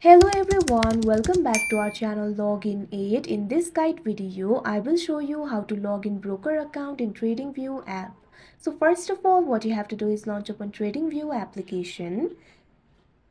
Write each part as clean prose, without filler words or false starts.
Hello everyone, welcome back to our channel Login Aid. In this guide video, I will show you how to log in broker account in TradingView app. So first of all, what you have to do is launch upon TradingView application.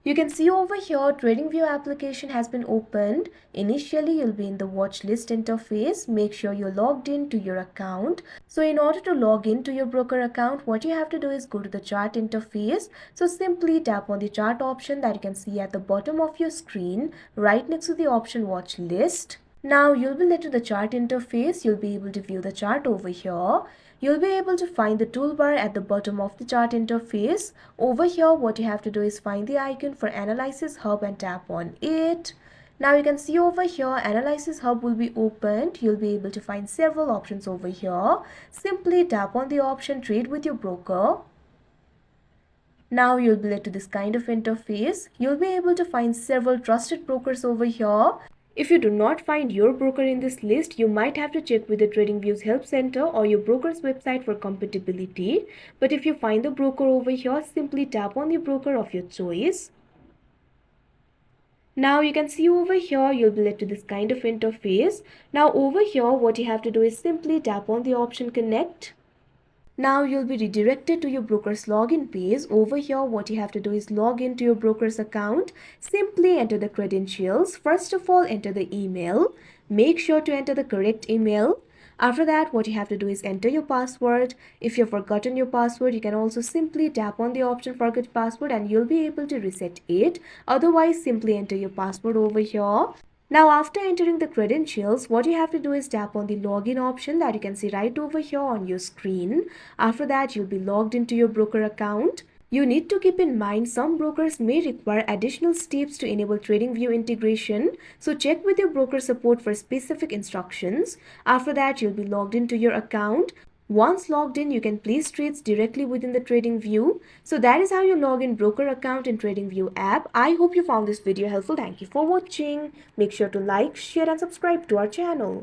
You can see over here TradingView application has been opened. Initially, you'll be in the watch list interface. Make sure you're logged in to your account. So in order to log into your broker account, what you have to do is go to the chart interface. So simply tap on the chart option that you can see at the bottom of your screen, right next to the option watch list. Now you'll be led to the chart interface. You'll be able to view the chart over here. You'll be able to find the toolbar at the bottom of the chart interface. Over here, what you have to do is find the icon for Analysis Hub and tap on it. Now you can see over here, Analysis Hub will be opened. You'll be able to find several options over here. Simply tap on the option Trade with your broker. Now you'll be led to this kind of interface. You'll be able to find several trusted brokers over here. If you do not find your broker in this list, you might have to check with the TradingView's help center or your broker's website for compatibility. But if you find the broker over here, simply tap on the broker of your choice. Now you can see over here, you'll be led to this kind of interface. Now over here, what you have to do is simply tap on the option Connect. Now you'll be redirected to your broker's login page. Over here, what you have to do is log into your broker's account. Simply enter the credentials. First of all, enter the email. Make sure to enter the correct email. After that, what you have to do is enter your password. If you've forgotten your password, you can also simply tap on the option Forget Password and you'll be able to reset it. Otherwise, simply enter your password over here. Now after entering the credentials, what you have to do is tap on the login option that you can see right over here on your screen. After that, you'll be logged into your broker account. You need to keep in mind some brokers may require additional steps to enable TradingView integration. So check with your broker support for specific instructions. After that, you'll be logged into your account. Once logged in, you can place trades directly within the TradingView. So that is how you log in broker account in TradingView app. I hope you found this video helpful. Thank you for watching. Make sure to like, share and subscribe to our channel.